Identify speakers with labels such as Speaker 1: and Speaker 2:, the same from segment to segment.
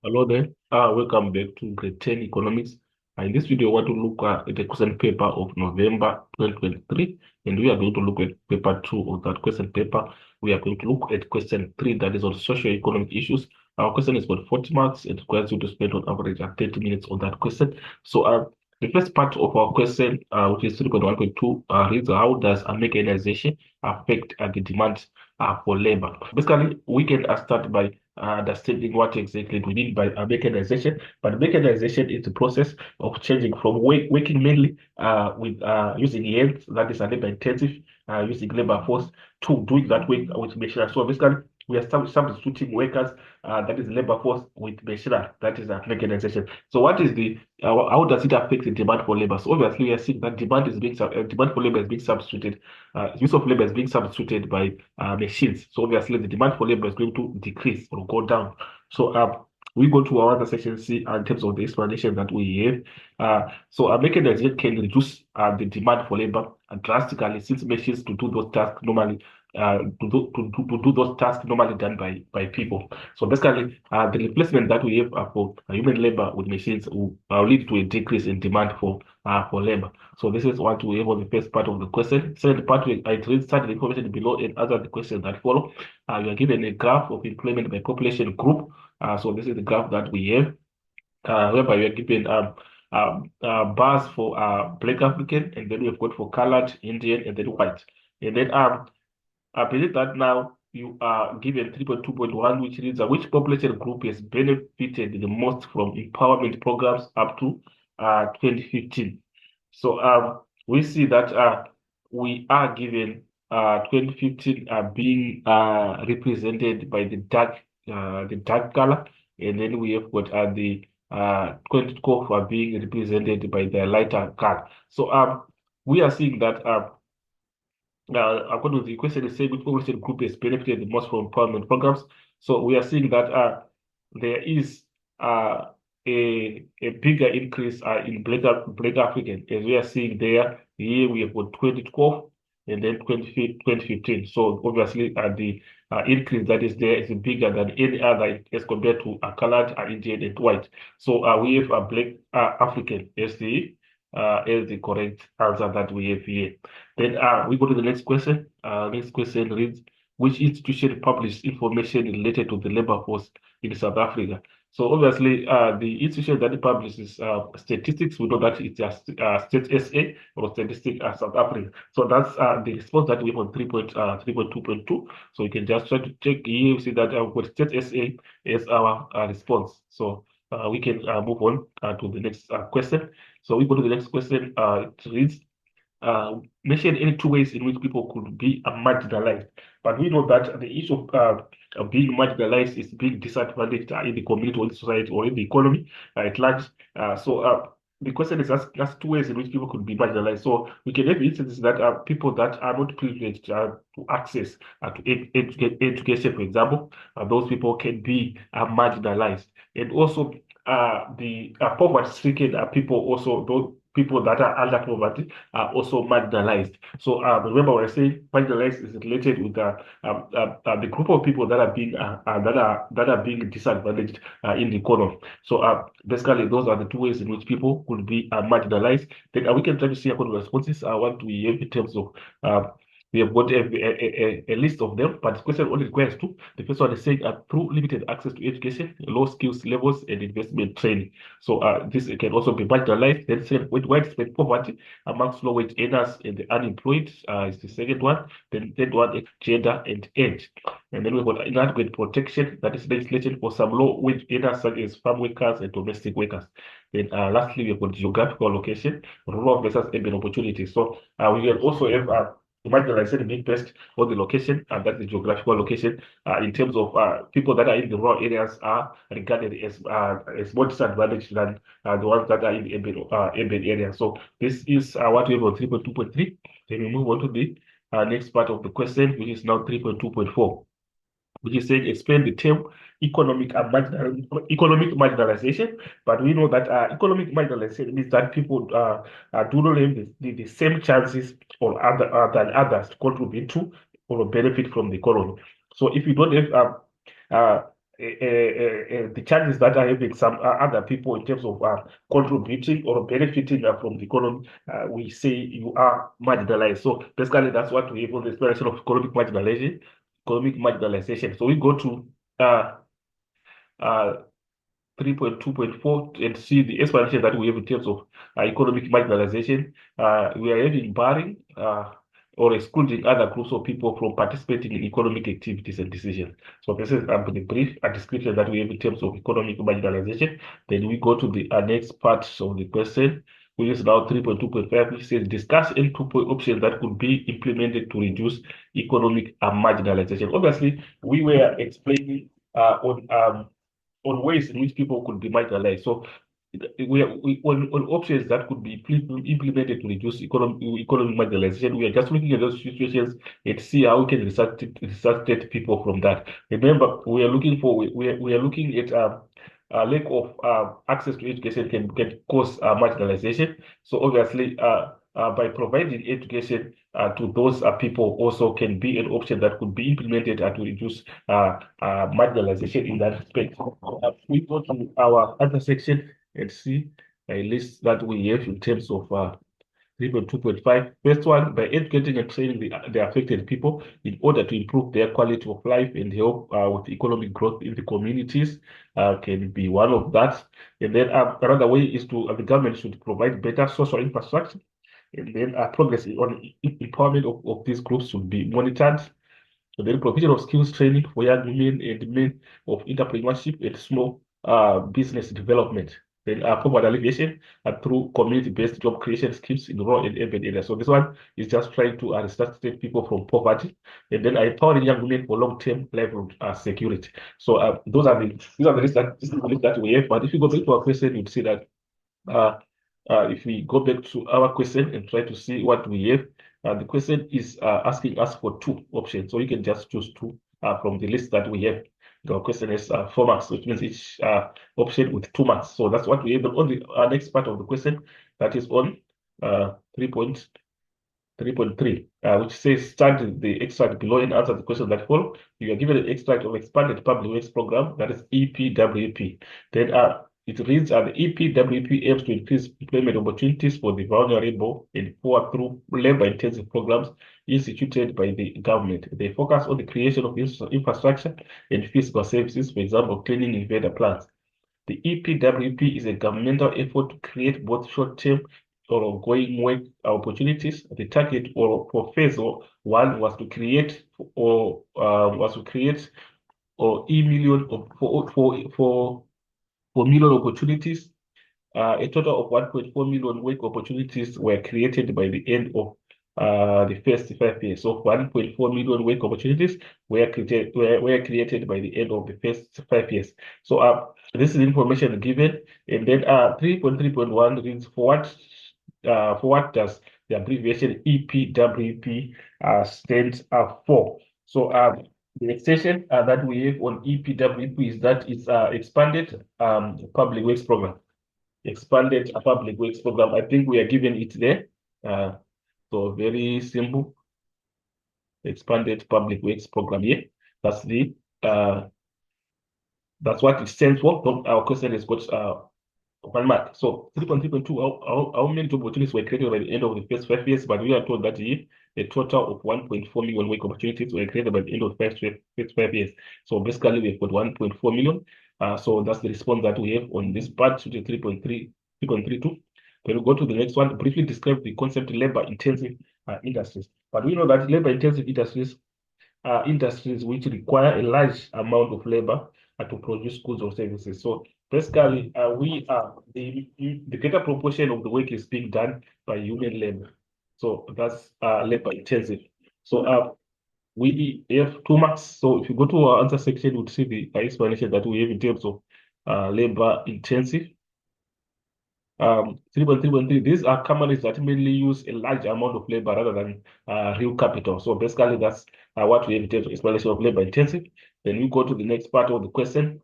Speaker 1: Hello there. Welcome back to Grade 10 Economics. In this video, I want to look at the question paper of November 2023, and we are going to look at paper 2 of that question paper. We are going to look at question 3, that is on socio-economic issues. Our question is for 40 marks. It requires you to spend on average 30 minutes on that question. So, the first part of our question, which is 3.1.2, reads, how does a mechanization affect the demand for labor? Basically, we can start by understanding what exactly we mean by a mechanization. But mechanization is the process of changing from working mainly with using hands, that is a labor intensive, using labor force, to doing that work with machinery. So basically, we are substituting workers, that is labor force, with machinery, that is mechanization. So what is the how does it affect the demand for labor? So obviously, we are seeing that demand for labor is being substituted, use of labor is being substituted by machines. So obviously, the demand for labor is going to decrease or go down. So we go to our other section C in terms of the explanation that we have. So a mechanization can reduce the demand for labor drastically, since machines to do those tasks normally to do those tasks normally done by people. So basically, the replacement that we have for human labor with machines will lead to a decrease in demand for labor. So this is what we have on the first part of the question. Second part, I insert the information below and answer the questions that follow. You are given a graph of employment by population group. So this is the graph that we have, whereby we are given bars for Black African, and then we've got for colored, Indian, and then white. And then I believe that now you are given 3.2.1, which reads which population group has benefited the most from empowerment programs up to 2015. So we see that we are given 2015 being represented by the dark color, and then we have got the 2012 are being represented by the lighter color. So we are seeing that according to the question, is saying which population group has benefited the most from empowerment programs. So we are seeing that there is a bigger increase in Black African, as we are seeing there. Here we have got 2012 and then 2015. So obviously, the increase that is there is bigger than any other as compared to a colored, Indian, and white. So we have a Black African as the correct answer that we have here. Then we go to the next question. Next question reads, which institution published information related to the labor force in South Africa? So obviously, the institution that publishes statistics, we know that it's State SA or Statistics South Africa. So that's the response that we have on 3.2.2. So you can just try to check here. You see that what State SA is our response. So we can move on to the next question. So we go to the next question. It reads, mention any two ways in which people could be marginalized. But we know that the issue of being marginalized is being disadvantaged in the community or in society or in the economy at large. So the question is that's two ways in which people could be marginalized. So we can have instances that are people that are not privileged to access to education, for example. Those people can be marginalized. And also the poverty-stricken people, also those people that are under poverty are also marginalized. So remember, when I say marginalized is related with the group of people that are being disadvantaged in the economy. So basically, those are the two ways in which people could be marginalized. Then we can try to see according to responses. What we have in terms of we have got a list of them, but the question only requires two. The first one is saying through limited access to education, low skills levels, and investment training. So this can also be marginalized. Then second, with widespread poverty amongst low wage earners and the unemployed is the second one. Then third one is gender and age. And then we've got inadequate protection, that is legislation for some low wage earners such as farm workers and domestic workers. Then lastly, we've got geographical location, rural versus urban opportunities. So we can also have marginalization being based on the location, and that's the geographical location. In terms of people that are in the rural areas are regarded as more disadvantaged than the ones that are in the urban areas. So this is what we have on 3.2.3. Then we move on to the next part of the question, which is now 3.2.4, which is saying explain the term economic marginalization. But we know that economic marginalization means that people do not have the same chances or than others to contribute to or benefit from the economy. So if you don't have the charges that are having some other people in terms of contributing or benefiting from the economy, we say you are marginalized. So basically, that's what we have on the explanation of economic marginalization. Economic marginalization. So we go to uh, uh, 3.2.4 and see the explanation that we have in terms of economic marginalization. We are having barring or excluding other groups of people from participating in economic activities and decisions. So this is the brief description that we have in terms of economic marginalization. Then we go to the next part of the question, which is now 3.2.5, which says discuss any two-point options that could be implemented to reduce economic marginalization. Obviously, we were explaining on ways in which people could be marginalized. So on options that could be implemented to reduce economic marginalization. We are just looking at those situations and see how we can resuscitate people from that. Remember, we are looking at lack of access to education can cause marginalization. So obviously, by providing education to those people also can be an option that could be implemented to reduce marginalization in that respect. We go to our other section and see a list that we have in terms of 3.2.5. First one, by educating and training the affected people in order to improve their quality of life and help with economic growth in the communities can be one of that. And then another way is the government should provide better social infrastructure. And then progress on empowerment of these groups should be monitored. And then provision of skills training for young women and men of entrepreneurship and small business development. Then poverty alleviation through community-based job creation schemes in rural and urban areas. So this one is just trying to resuscitate people from poverty, and then empowering young women for long-term livelihood security. So these are the list that this is the list that we have. But if you go back to our question, you'd see that uh, if we go back to our question and try to see what we have, the question is asking us for two options. So you can just choose two from the list that we have. The question is 4 marks, which means each option with 2 marks. So that's what we have. On the next part of the question, that is on 3.3, which says study the extract below and answer the questions that follow. You are given an extract of expanded public works program, that is EPWP. Then it reads the EPWP aims to increase employment opportunities for the vulnerable and poor through labor-intensive programs instituted by the government. They focus on the creation of infrastructure and physical services, for example, cleaning invader plants. The EPWP is a governmental effort to create both short-term or ongoing work opportunities. The target for phase one was to create or e million for million opportunities. A total of 1.4 million work opportunities were created by the end of the first 5 years. So 1.4 million work opportunities were created by the end of the first 5 years. So this is information given, and then 3.3.1 reads for what does the abbreviation EPWP stands for. So the extension that we have on EPWP is that it's expanded public works program. Expanded public works program. I think we are given it there. So very simple. Expanded public works program here. That's the that's what it stands for. Our question has got 1 mark. So 3.3.2, how many job opportunities were created by the end of the first 5 years? But we are told that here a total of 1.4 million work opportunities were created by the end of the first 5 years. So basically we've got 1.4 million. So that's the response that we have on this part, which is 3.32. Then we go to the next one, briefly describe the concept labor-intensive industries. But we know that labor-intensive industries are industries which require a large amount of labor to produce goods or services. So basically, the greater proportion of the work is being done by human labor. So that's labor-intensive. So we have 2 marks. So if you go to our answer section, you'll see the explanation that we have in terms of labor-intensive. 3.3.3, these are companies that mainly use a large amount of labor rather than real capital. So basically, that's what we have in terms of explanation of labor intensive. Then we go to the next part of the question.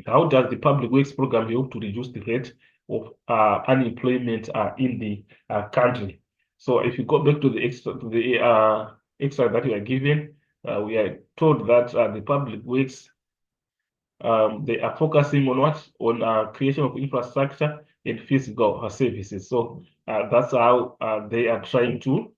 Speaker 1: How does the public works program help to reduce the rate of unemployment in the country? So if you go back to the extra that we are given, we are told that the public works they are focusing on what? On creation of infrastructure and physical services. So that's how they are trying to.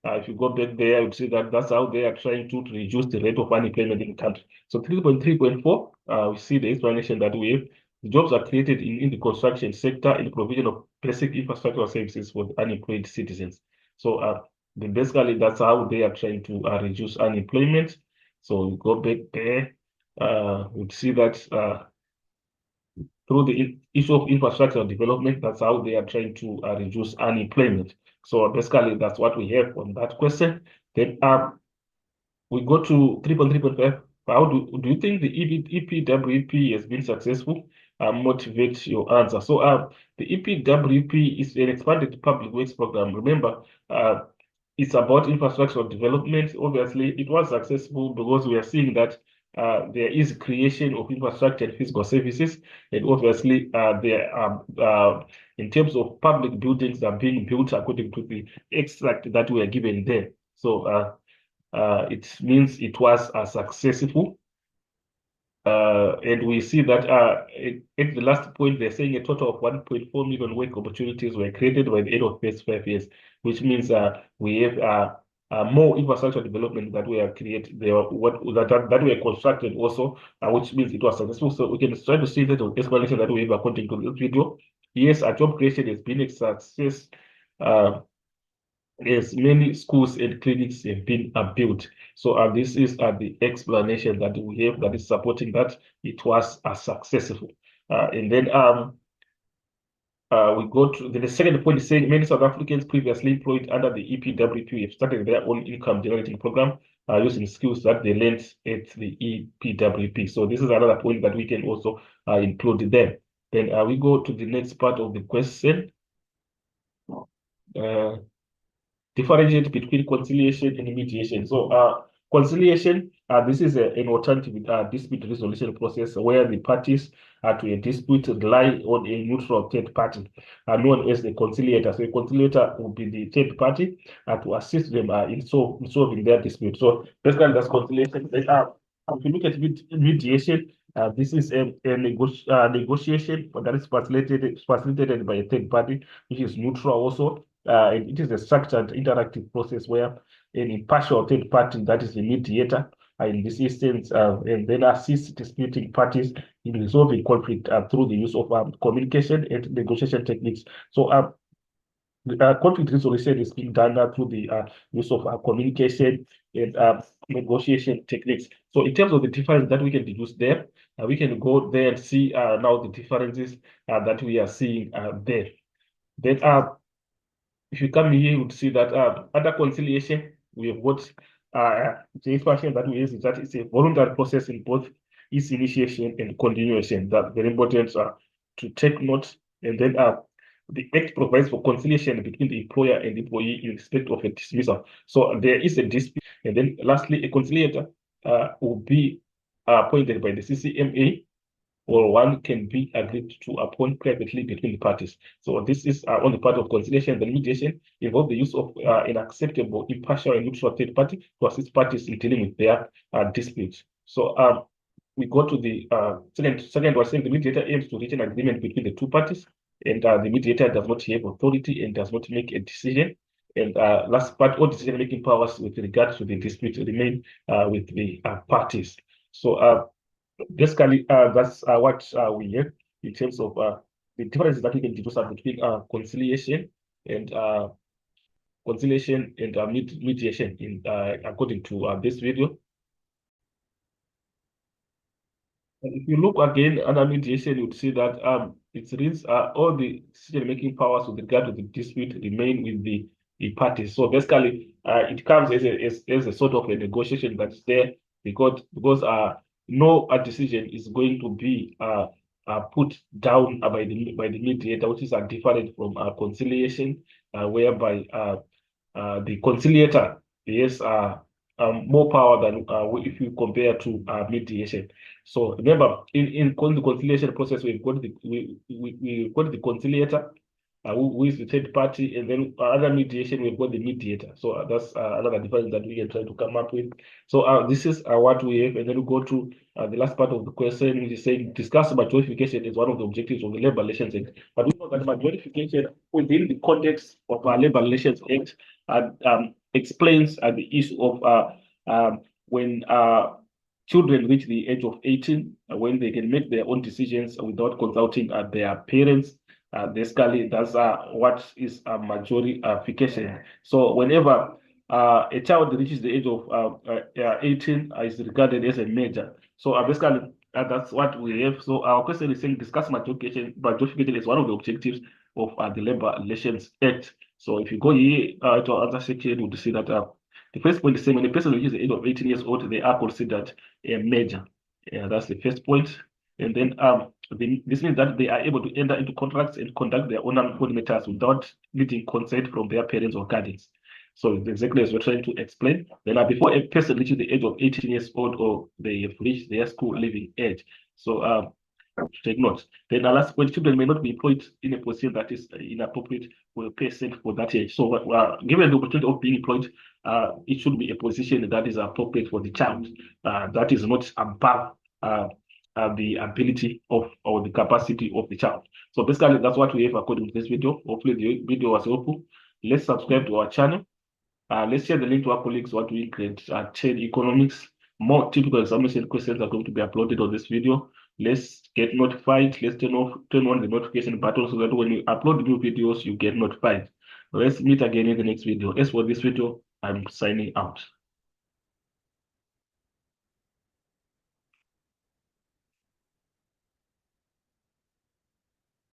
Speaker 1: If you go back there, I would say that that's how they are trying to reduce the rate of unemployment in the country. So 3.3.4, we see the explanation that we have. The jobs are created in the construction sector in the provision of basic infrastructure services for unemployed citizens. So basically, that's how they are trying to reduce unemployment. So we go back there, we see that through the issue of infrastructure development, that's how they are trying to reduce unemployment. So basically, that's what we have on that question. Then we go to 3.3.5. How do you think the EPWP has been successful? Motivate your answer. So the EPWP is an expanded public works program. Remember, it's about infrastructure development. Obviously, it was successful because we are seeing that there is creation of infrastructure and physical services, and obviously there are in terms of public buildings are being built according to the extract that we are given there. So it means it was successful. And we see that at the last point, they're saying a total of 1.4 million work opportunities were created by the end of the first 5 years, which means we have more infrastructure development that we are created, that we are constructed also, which means it was successful. So we can try to see that explanation that we have according to this video. Yes, a job creation has been a success. Yes, many schools and clinics have been built. So this is the explanation that we have that is supporting that it was successful. And then we go to the second point is saying many South Africans previously employed under the EPWP have started their own income generating program using skills that they learned at the EPWP. So this is another point that we can also include there. Then we go to the next part of the question. Differentiate between conciliation and mediation. So conciliation, this is an alternative dispute resolution process where the parties to a dispute rely on a neutral third party known as the conciliator. So a conciliator will be the third party to assist them in solving their dispute. So basically that's conciliation. If you look at mediation, this is a negotiation that is facilitated by a third party, which is neutral also. And it is a structured interactive process where an impartial third party, that is the mediator, in this instance, and then assists disputing parties in resolving conflict through the use of communication and negotiation techniques. So conflict resolution is being done through the use of communication and negotiation techniques. So in terms of the difference that we can deduce there, we can go there and see now the differences that we are seeing there. Then if you come here, you would see that under conciliation, we have got the information that we use is that it's a voluntary process in both its initiation and continuation. That's very important to take note. And then the Act provides for conciliation between the employer and employee in respect of a dismissal. So there is a dispute. And then lastly, a conciliator will be appointed by the CCMA, or one can be agreed to upon privately between the parties. So this is on the part of conciliation. The mediation involves the use of an acceptable, impartial, and neutral third party to assist parties in dealing with their disputes. So we go to the second one, saying the mediator aims to reach an agreement between the two parties, and the mediator does not have authority and does not make a decision. And last part, all decision-making powers with regard to the dispute remain with the parties. So basically, that's what we have in terms of the differences that we can deduce between conciliation and mediation in according to this video. And if you look again under mediation, you'd see that it reads all the decision-making powers with regard to the dispute remain with the parties. So basically, it comes as a sort of a negotiation that's there because no decision is going to be put down by the mediator, which is different from conciliation, whereby the conciliator is more power than if you compare to mediation. So remember, in the conciliation process, we've got the conciliator, who is the third party, and then other mediation, we've got the mediator. So that's another difference that we can try to come up with. So this is what we have, and then we go to the last part of the question, which is saying discuss majorification is one of the objectives of the Labor Relations Act. But we know that majorification within the context of our Labor Relations Act explains the issue of when children reach the age of 18, when they can make their own decisions without consulting their parents. Basically, that's what is a majorification. So whenever a child reaches the age of 18, is regarded as a major. So basically, that's what we have. So our question is saying discuss majorification. Majorification is one of the objectives of the Labor Relations Act. So if you go here to our answer section, you will see that the first point is saying when a person reaches the age of 18 years old, they are considered a major. Yeah, that's the first point. And then this means that they are able to enter into contracts and conduct their own employment matters without needing consent from their parents or guardians. So it's exactly as we're trying to explain. Then before a person reaches the age of 18 years old or they have reached their school living age. So take note. Then the last point, children may not be employed in a position that is inappropriate for a person for that age. So given the opportunity of being employed, it should be a position that is appropriate for the child, that is not above the ability of or the capacity of the child. So basically, that's what we have according to this video. Hopefully, the video was helpful. Let's subscribe to our channel. Let's share the link to our colleagues who are doing great trade economics. More typical examination questions are going to be uploaded on this video. Let's get notified. Let's turn on the notification button so that when we upload new videos, you get notified. Let's meet again in the next video. As for this video, I'm signing out.